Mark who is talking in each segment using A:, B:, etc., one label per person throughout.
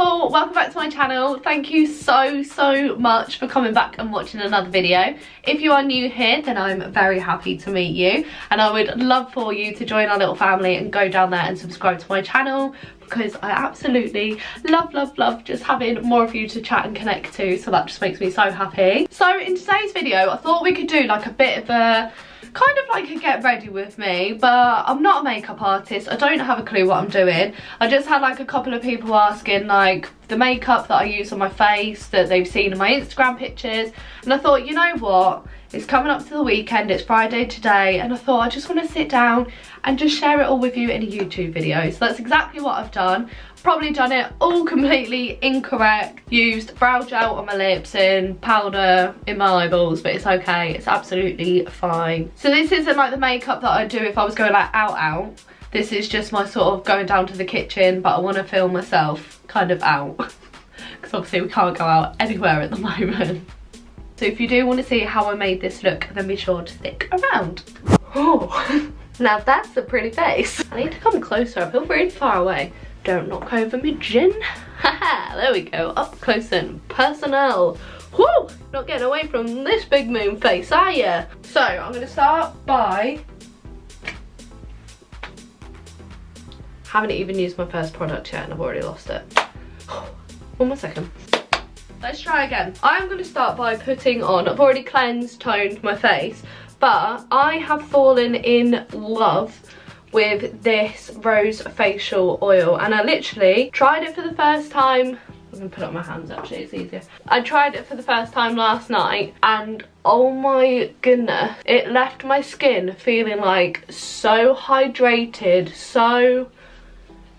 A: people, welcome back to my channel. Thank you so much for coming back and watching another video. If you are new here, then I'm very happy to meet you, and I would love for you to join our little family and go down there and subscribe to my channel, because I absolutely love just having more of you to chat and connect to, so that just makes me so happy. So in today's video, I thought we could do like a bit of a kind of like a get ready with me, but I'm not a makeup artist. I don't have a clue what I'm doing. I just had like a couple of people asking like the makeup that I use on my face that they've seen in my Instagram pictures, and I thought, you know what, it's coming up to the weekend, it's Friday today, and I thought I just want to sit down and just share it all with you in a YouTube video. So that's exactly what I've done. Probably done it all completely incorrect, used brow gel on my lips and powder in my eyeballs, but it's okay, it's absolutely fine. So this isn't like the makeup that I'd do if I was going like out. This is just my sort of going down to the kitchen, but I want to film myself kind of out, because obviously we can't go out anywhere at the moment. So if you do want to see how I made this look, then be sure to stick around. Oh, now that's a pretty face. I need to come closer, I feel really far away. Don't knock over my gin. Haha, there we go, up close and personal. Whoo, not getting away from this big moon face, are ya? So I'm going to start by... haven't even used my first product yet and I've already lost it. One more second. Let's try again. I'm going to start by putting on, I've already cleansed, toned my face, but I have fallen in love with this rose facial oil, and I literally tried it for the first time. I'm gonna put it on my hands actually, it's easier. I tried it for the first time last night, and oh my goodness, it left my skin feeling like so hydrated, so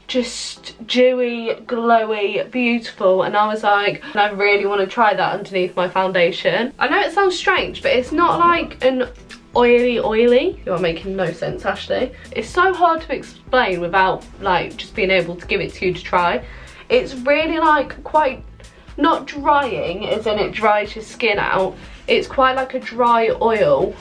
A: just dewy, glowy, beautiful, and I was like, I really want to try that underneath my foundation. I know it sounds strange, but it's not like an oily. You're making no sense, Ashley. It's so hard to explain without like just being able to give it to you to try. It's really like quite not drying as in it dries your skin out. It's quite like a dry oil.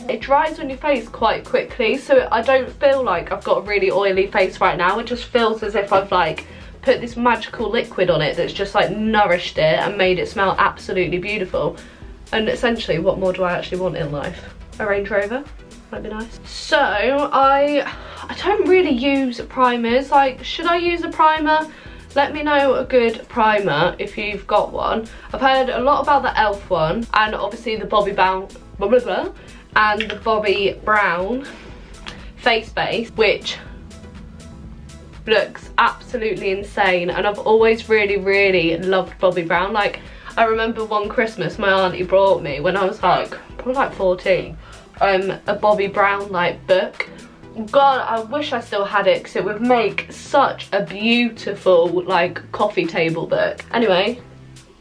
A: It dries on your face quite quickly, so I don't feel like I've got a really oily face right now. It just feels as if I've like put this magical liquid on it that's just like nourished it and made it smell absolutely beautiful. And essentially, what more do I actually want in life? A Range Rover? Might be nice. So, I don't really use primers. Like, should I use a primer? Let me know a good primer if you've got one. I've heard a lot about the e.l.f. one, and obviously the Bobbi Brown, and the Bobbi Brown face base, which looks absolutely insane. And I've always really loved Bobbi Brown. Like, I remember one Christmas my auntie brought me when I was like, probably like 14, a Bobbi Brown like book. God, I wish I still had it, because it would make such a beautiful like coffee table book. Anyway,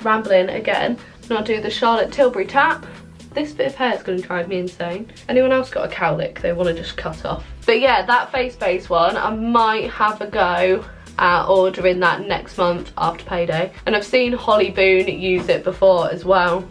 A: rambling again. Now I'll do the Charlotte Tilbury tap. This bit of hair is going to drive me insane. Anyone else got a cowlick they want to just cut off? But yeah, that face base one, I might have a go at ordering that next month after payday. And I've seen Holly Boone use it before as well,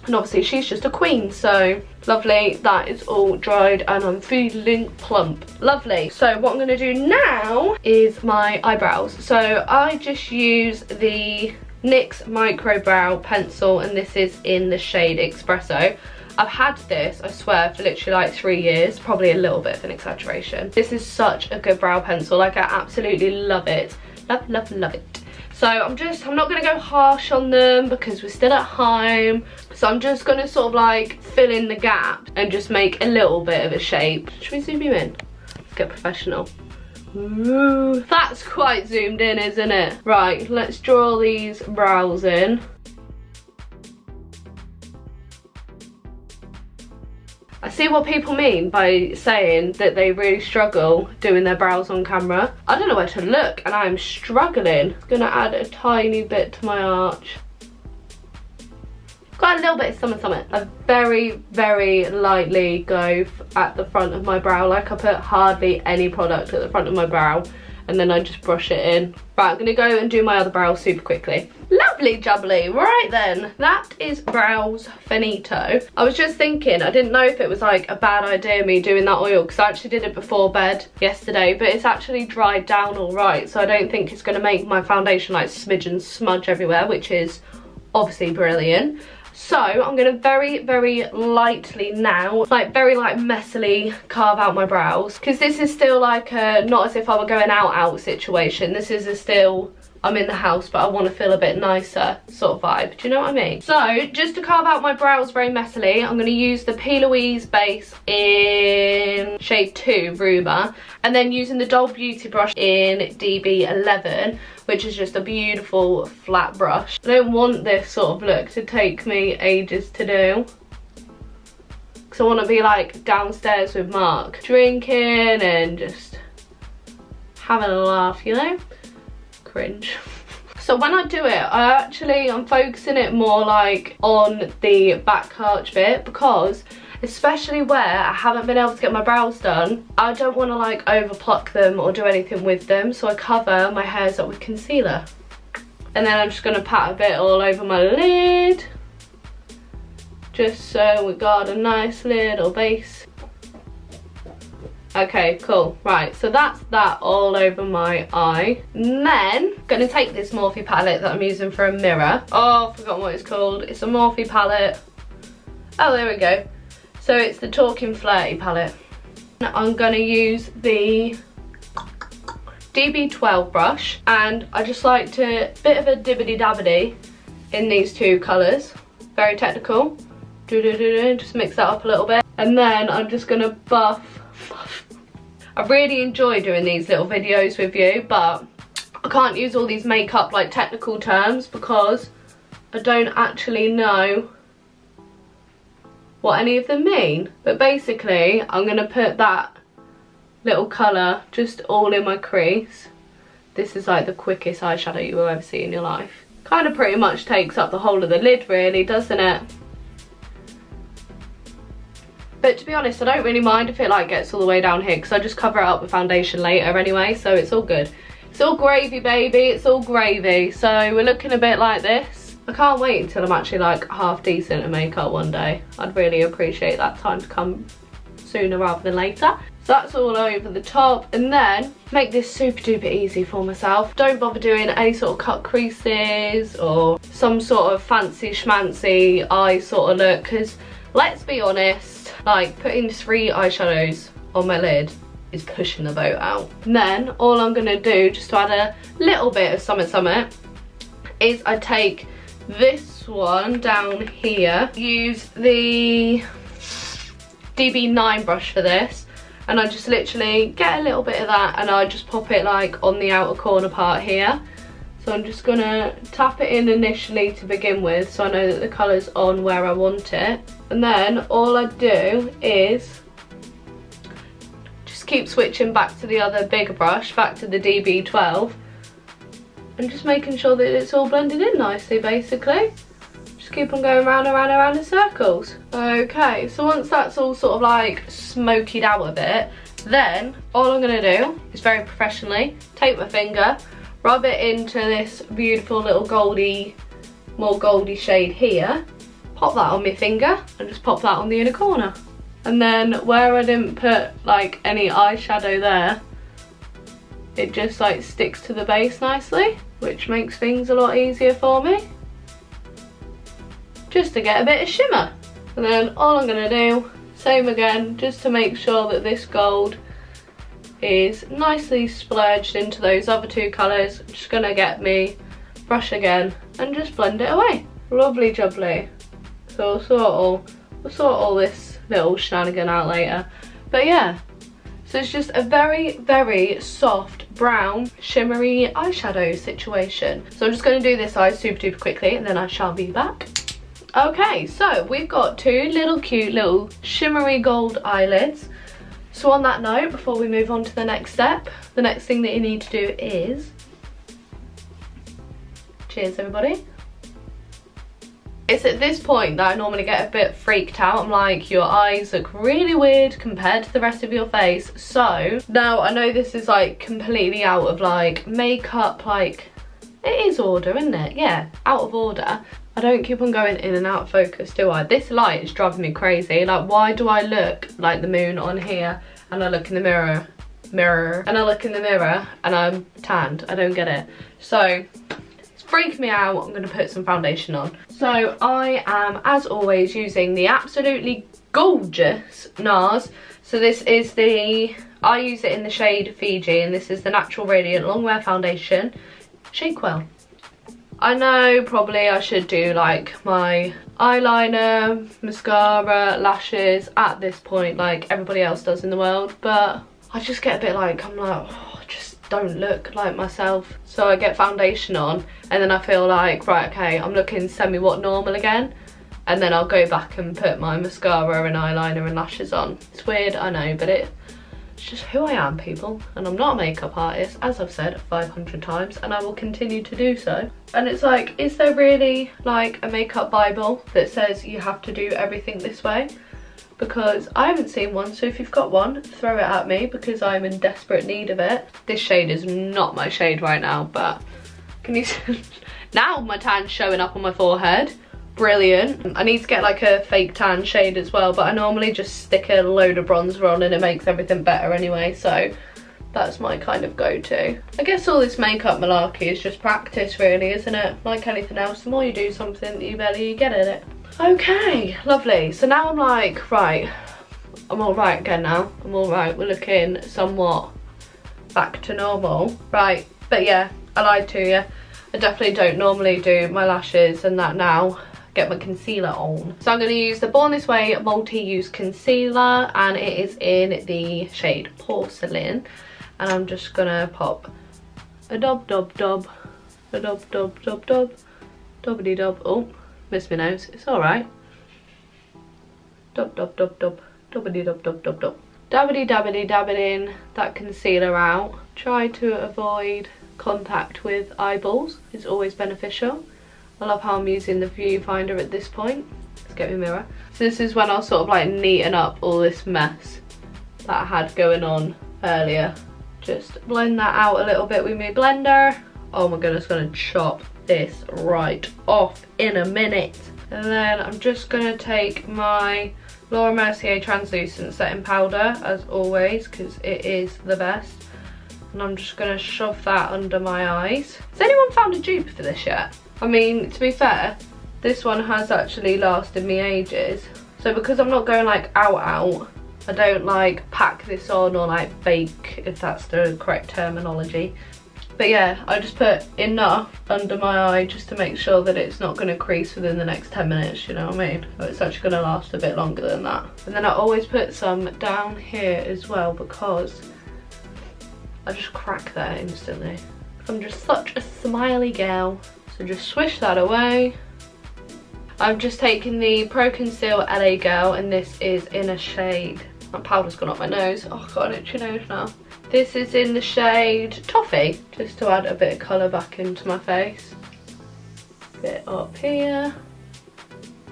A: and obviously she's just a queen, so lovely. That is all dried and I'm feeling plump. Lovely. So what I'm going to do now is my eyebrows. So I just use the NYX Micro Brow Pencil, and this is in the shade Espresso. I've had this, I swear, for literally like 3 years, probably a little bit of an exaggeration. This is such a good brow pencil, like I absolutely love it. Love it. So I'm not gonna go harsh on them because we're still at home. So I'm just gonna sort of like fill in the gap and just make a little bit of a shape. Should we zoom you in? Let's get professional. Ooh, that's quite zoomed in, isn't it? Right, let's draw these brows in. I see what people mean by saying that they really struggle doing their brows on camera. I don't know where to look and I'm struggling. I'm gonna add a tiny bit to my arch. Got a little bit of something. I very lightly go at the front of my brow. Like I put hardly any product at the front of my brow. and then I just brush it in. Right, I'm gonna go and do my other brows super quickly. Lovely jubbly. Right then, that is brows finito. I was just thinking, I didn't know if it was like a bad idea me doing that oil, because I actually did it before bed yesterday, but it's actually dried down all right, so I don't think it's gonna make my foundation like smidge and smudge everywhere, which is obviously brilliant. So I'm gonna very, very lightly now, like very like messily carve out my brows, because this is still like a, not as if I were going out situation. This is a still, I'm in the house but I want to feel a bit nicer sort of vibe. Do you know what I mean? So just to carve out my brows very messily, I'm going to use the Louise Base in shade 2 Rumour, and then using the Doll Beauty brush in DB11, which is just a beautiful flat brush. I don't want this sort of look to take me ages to do, because I want to be like downstairs with Mark, drinking and just having a laugh, you know? Cringe. So when I do it, I'm focusing it more like on the back arch bit, because especially where I haven't been able to get my brows done, I don't want to like over pluck them or do anything with them, so I cover my hairs up with concealer. And then I'm just going to pat a bit all over my lid, just so we got a nice little base. Okay, cool. Right, so that's that all over my eye. And then I'm gonna take this Morphe palette that I'm using for a mirror. Oh, I've forgotten what it's called. It's a Morphe palette. Oh, there we go. So it's the Talking Flirty palette. I'm gonna use the DB12 brush, and I just like to bit of a dibbity dabbity in these two colours. Very technical. Just mix that up a little bit, and then I'm just gonna buff. I really enjoy doing these little videos with you, but I can't use all these makeup like technical terms because I don't actually know what any of them mean. But basically, I'm gonna put that little colour just all in my crease. This is like the quickest eyeshadow you will ever see in your life. Kind of pretty much takes up the whole of the lid really, doesn't it? But to be honest, I don't really mind if it like gets all the way down here, because I just cover it up with foundation later anyway, so it's all good. It's all gravy, baby, it's all gravy. So we're looking a bit like this. I can't wait until I'm actually like half decent at makeup one day. I'd really appreciate that time to come sooner rather than later. So that's all over the top, and then make this super duper easy for myself. Don't bother doing any sort of cut creases or some sort of fancy schmancy eye sort of look, because let's be honest, like putting 3 eyeshadows on my lid is pushing the boat out. And then all I'm gonna do, just to add a little bit of summit, is I take this one down here, use the DB9 brush for this, and I just literally get a little bit of that and I just pop it like on the outer corner part here. So I'm just gonna tap it in initially to begin with, so I know that the colour's on where I want it. And then all I do is just keep switching back to the other bigger brush, back to the DB12, and just making sure that it's all blended in nicely, basically. Just keep on going round and round and round in circles. Okay, so once that's all sort of like smokied out a bit, then all I'm gonna do is very professionally take my finger, rub it into this beautiful little more goldy shade here, pop that on my finger and just pop that on the inner corner. And then where I didn't put like any eyeshadow there, it just like sticks to the base nicely, which makes things a lot easier for me, just to get a bit of shimmer. And then all I'm gonna do, same again, just to make sure that this gold is nicely splurged into those other 2 colours. I'm just gonna get me brush again and just blend it away. Lovely jubbly. So we'll sort all this little shenanigan out later. But yeah, so it's just a very, very soft brown shimmery eyeshadow situation. So I'm just gonna do this eye super duper quickly and then I shall be back. Okay, so we've got 2 little cute little shimmery gold eyelids. So on that note, before we move on to the next step, the next thing that you need to do is, cheers everybody. It's at this point that I normally get a bit freaked out. I'm like, your eyes look really weird compared to the rest of your face. So now I know this is like completely out of like makeup, like it is order, isn't it? Yeah, out of order. I don't keep on going in and out of focus, do I? This light is driving me crazy. Like, why do I look like the moon on here and I look in the mirror and I look in the mirror and I'm tanned? I don't get it. So it's freaking me out. I'm gonna put some foundation on. So I am, as always, using the absolutely gorgeous NARS. So this is I use it in the shade Fiji, and this is the Natural Radiant Longwear Foundation, shade Quell. I know probably I should do like my eyeliner, mascara, lashes at this point like everybody else does in the world, but I just get a bit like, I'm like, oh, I just don't look like myself. So I get foundation on and then I feel like, right, okay, I'm looking semi-what normal again, and then I'll go back and put my mascara and eyeliner and lashes on. It's weird, I know, but it's just who I am, people, and I'm not a makeup artist, as I've said 500 times, and I will continue to do so. And it's like, is there really like a makeup bible that says you have to do everything this way? Because I haven't seen one, so if you've got one, throw it at me because I'm in desperate need of it. This shade is not my shade right now, but can you see? Now my tan's showing up on my forehead. Brilliant. I need to get like a fake tan shade as well, but I normally just stick a load of bronzer on and it makes everything better anyway, so that's my kind of go-to. I guess all this makeup malarkey is just practice really, isn't it? Like anything else, the more you do something, the better you get at it. Okay, lovely. So now I'm like, right, I'm all right again now. I'm all right. We're looking somewhat back to normal. Right, but yeah, I lied to you. I definitely don't normally do my lashes and that now. Get my concealer on. So I'm going to use the Born This Way multi-use concealer, and it is in the shade Porcelain, and I'm just going to pop a dub, a dub, dobbity dub. Oh, missed my nose. It's alright. Dobbity dub. Dabbity that concealer out. Try to avoid contact with eyeballs. It's always beneficial. I love how I'm using the viewfinder at this point. Let's get my mirror. So this is when I'll sort of like neaten up all this mess that I had going on earlier. Just blend that out a little bit with my blender. Oh my goodness, gonna chop this right off in a minute. And then I'm just gonna take my Laura Mercier translucent setting powder, as always, because it is the best. And I'm just gonna shove that under my eyes. Has anyone found a dupe for this yet? I mean, to be fair, this one has actually lasted me ages. So because I'm not going like out, I don't like pack this on or like bake, if that's the correct terminology. But yeah, I just put enough under my eye just to make sure that it's not going to crease within the next 10 minutes, you know what I mean? It's actually going to last a bit longer than that. And then I always put some down here as well because I just crack that instantly. I'm just such a smiley girl. So just swish that away. I've just taken the Pro Conceal LA Girl, and this is in a shade, my powder's gone up my nose. Oh, I've got an itchy nose now. This is in the shade Toffee, just to add a bit of colour back into my face. Bit up here,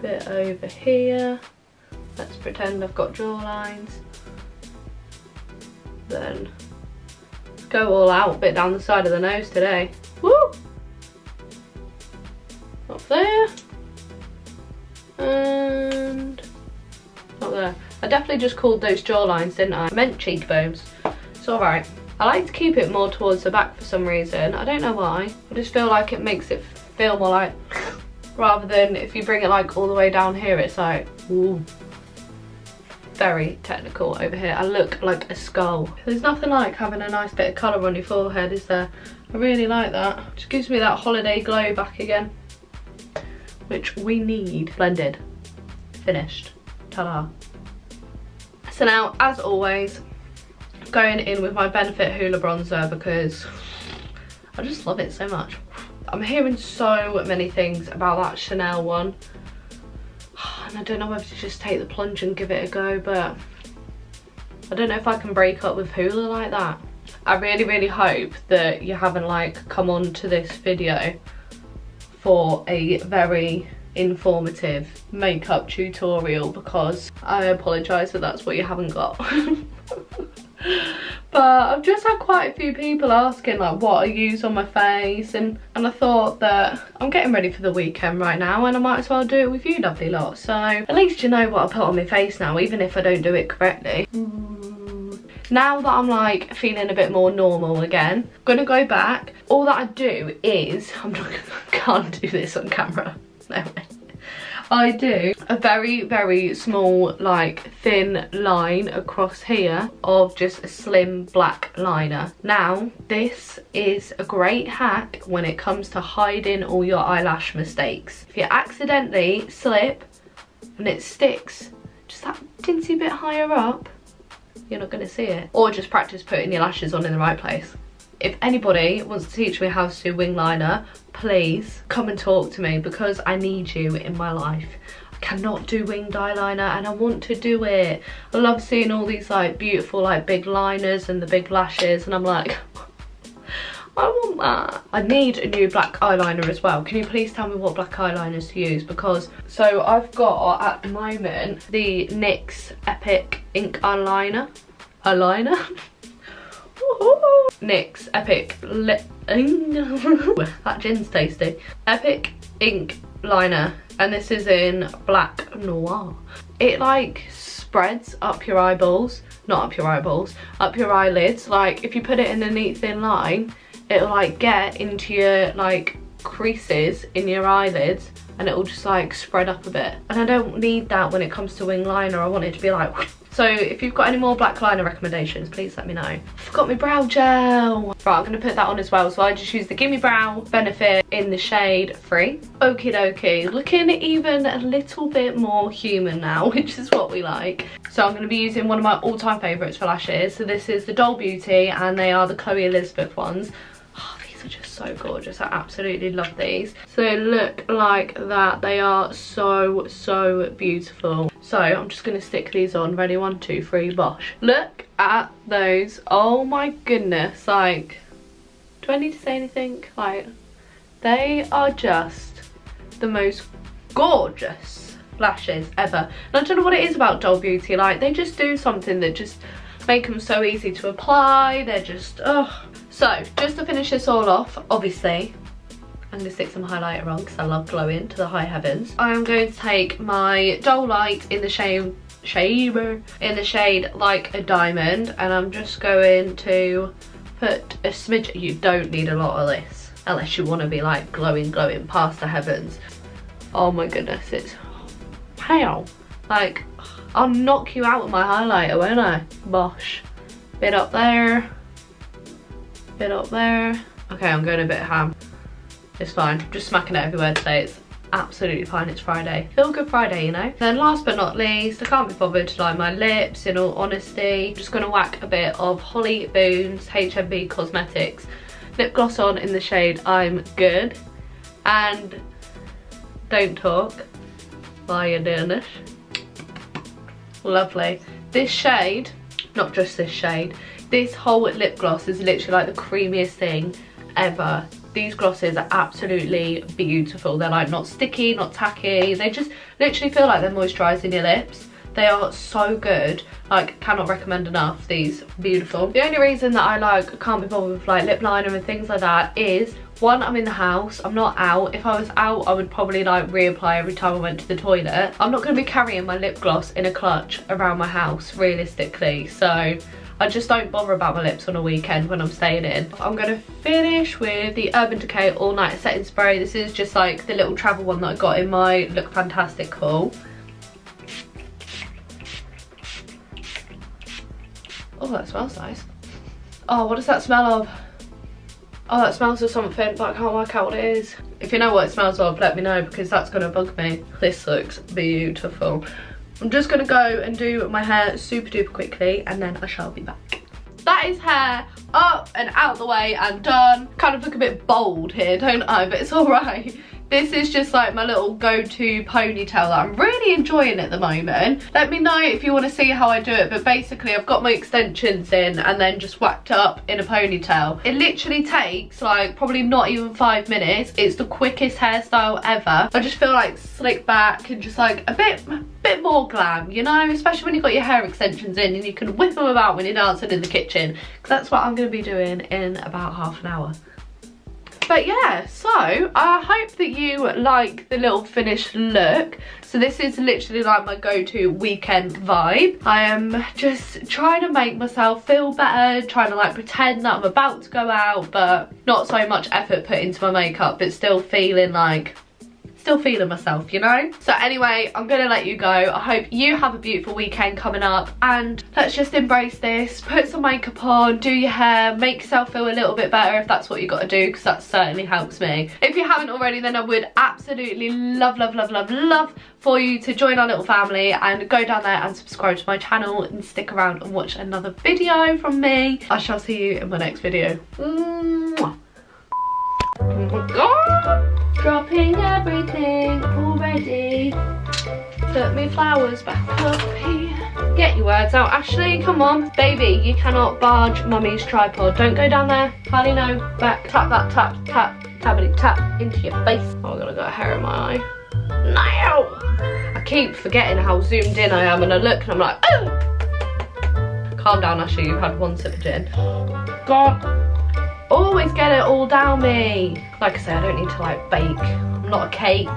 A: bit over here. Let's pretend I've got jawlines. Then go all out, bit down the side of the nose today. Woo! Up there. And up there. I definitely just called those jawlines, didn't I? I meant cheekbones. It's alright. I like to keep it more towards the back for some reason. I don't know why. I just feel like it makes it feel more like rather than if you bring it like all the way down here, it's like, ooh. Very technical over here. I look like a skull. There's nothing like having a nice bit of colour on your forehead, is there? I really like that. Just gives me that holiday glow back again, which we need. Blended. Finished. Ta-da. So now, as always, going in with my Benefit Hoola bronzer because I just love it so much. I'm hearing so many things about that Chanel one. And I don't know whether to just take the plunge and give it a go, but I don't know if I can break up with Hoola like that. I really hope that you haven't like come on to this video for a very informative makeup tutorial, because I apologise that that's what you haven't got. But I've just had quite a few people asking like what I use on my face, and I thought that I'm getting ready for the weekend right now, and I might as well do it with you lovely lot. So at least you know what I put on my face now, even if I don't do it correctly. Now that I'm like feeling a bit more normal again, I'm gonna go back. All that I do is, can't do this on camera, no way. I do a very, very small, like thin line across here of just a slim black liner. Now, this is a great hack when it comes to hiding all your eyelash mistakes. If you accidentally slip and it sticks just that teensy bit higher up, you're not gonna see it. Or just practice putting your lashes on in the right place. If anybody wants to teach me how to do wing liner, please come and talk to me, because I need you in my life. I cannot do winged eyeliner and I want to do it. I love seeing all these like beautiful like big liners and the big lashes, and I'm like, I want that. I need a new black eyeliner as well. Can you please tell me what black eyeliners to use? Because, so I've got at the moment the NYX Epic Ink Eyeliner. NYX Epic that gin's tasty. Epic Ink Liner, and this is in Black Noir. It like spreads up your eyeballs, not up your eyeballs, up your eyelids. Like if you put it in a neat thin line, it'll like get into your like creases in your eyelids, and it'll just like spread up a bit. And I don't need that when it comes to wing liner. I want it to be like whoosh. So if you've got any more black liner recommendations, please let me know. I forgot my brow gel. Right, I'm gonna put that on as well. So I just use the Gimme Brow Benefit in the shade Free. Okie dokie, looking even a little bit more human now, which is what we like. So I'm gonna be using one of my all-time favorites for lashes. So this is the Doll Beauty, and they are the Chloe Elizabeth ones. Just so gorgeous. I absolutely love these. So they look like that. They are so, so beautiful. So I'm just going to stick these on. Ready? 1, 2, 3, bosh. Look at those. Oh my goodness. Like, do I need to say anything? Like, they are just the most gorgeous lashes ever. And I don't know what it is about Doll Beauty. Like, they just do something that just make them so easy to apply. They're just, oh. So, just to finish this all off, obviously, I'm going to stick some highlighter on because I love glowing to the high heavens. I am going to take my Doll Light in the shade Like a Diamond, and I'm just going to put a smidge. You don't need a lot of this unless you want to be like glowing past the heavens. Oh my goodness, it's pale. Like, I'll knock you out with my highlighter, won't I? Bosh. Bit up there. Bit up there. Okay, I'm going a bit ham. It's fine. Just smacking it everywhere today. It's absolutely fine. It's Friday. Feel good Friday, you know? Then last but not least, I can't be bothered to line my lips, in all honesty. I'm just going to whack a bit of Holly Boons HMB Cosmetics lip gloss on in the shade I'm Good. And don't talk while you're doing this. Lovely. This shade, not just this shade, this whole lip gloss is literally like the creamiest thing ever. These glosses are absolutely beautiful. They're like not sticky, not tacky. They just literally feel like they're moisturising your lips. They are so good. Like, cannot recommend enough. These beautiful. The only reason that I like can't be bothered with like lip liner and things like that is, one, I'm in the house, I'm not out. If I was out, I would probably like reapply every time I went to the toilet. I'm not going to be carrying my lip gloss in a clutch around my house realistically, so I just don't bother about my lips on a weekend when I'm staying in. I'm going to finish with the Urban Decay All Night Setting Spray. This is just like the little travel one that I got in my Look Fantastic haul. Oh, that smells nice. Oh, what does that smell of? Oh, that smells of something, but I can't work out what it is. If you know what it smells of, let me know, because that's going to bug me. This looks beautiful. I'm just going to go and do my hair super duper quickly, and then I shall be back. That is hair up and out the way and done. Kind of look a bit bold here, don't I? But it's alright. This is just like my little go-to ponytail that I'm really enjoying at the moment. Let me know if you want to see how I do it, but basically I've got my extensions in and then just whacked up in a ponytail. It literally takes like probably not even 5 minutes. It's the quickest hairstyle ever. I just feel like slick back and just like a bit more glam, you know, especially when you've got your hair extensions in and you can whip them about when you're dancing in the kitchen, because that's what I'm going to be doing in about half an hour. But yeah, so I hope that you like the little finished look. So this is literally like my go-to weekend vibe. I am just trying to make myself feel better, trying to like pretend that I'm about to go out, but not so much effort put into my makeup, but still feeling myself, you know? So anyway, I'm gonna let you go. I hope you have a beautiful weekend coming up, and let's just embrace this. Put some makeup on, do your hair, make yourself feel a little bit better if that's what you gotta do, because that certainly helps me. If you haven't already, then I would absolutely love for you to join our little family and go down there and subscribe to my channel and stick around and watch another video from me. I shall see you in my next video. Mwah. Oh my god! Dropping everything already. Put me flowers back up here. Get your words out, Ashley, come on. Baby, you cannot barge mummy's tripod. Don't go down there. Harley, no. Back. Tap that, tap, tap, tappity tap into your face. Oh, I'm gonna got hair in my eye. No! I keep forgetting how zoomed in I am, and I look and I'm like, oh! Calm down, Ashley, you've had one sip of gin. God. Always get it all down me. Like I say, I don't need to like bake. I'm not a cake.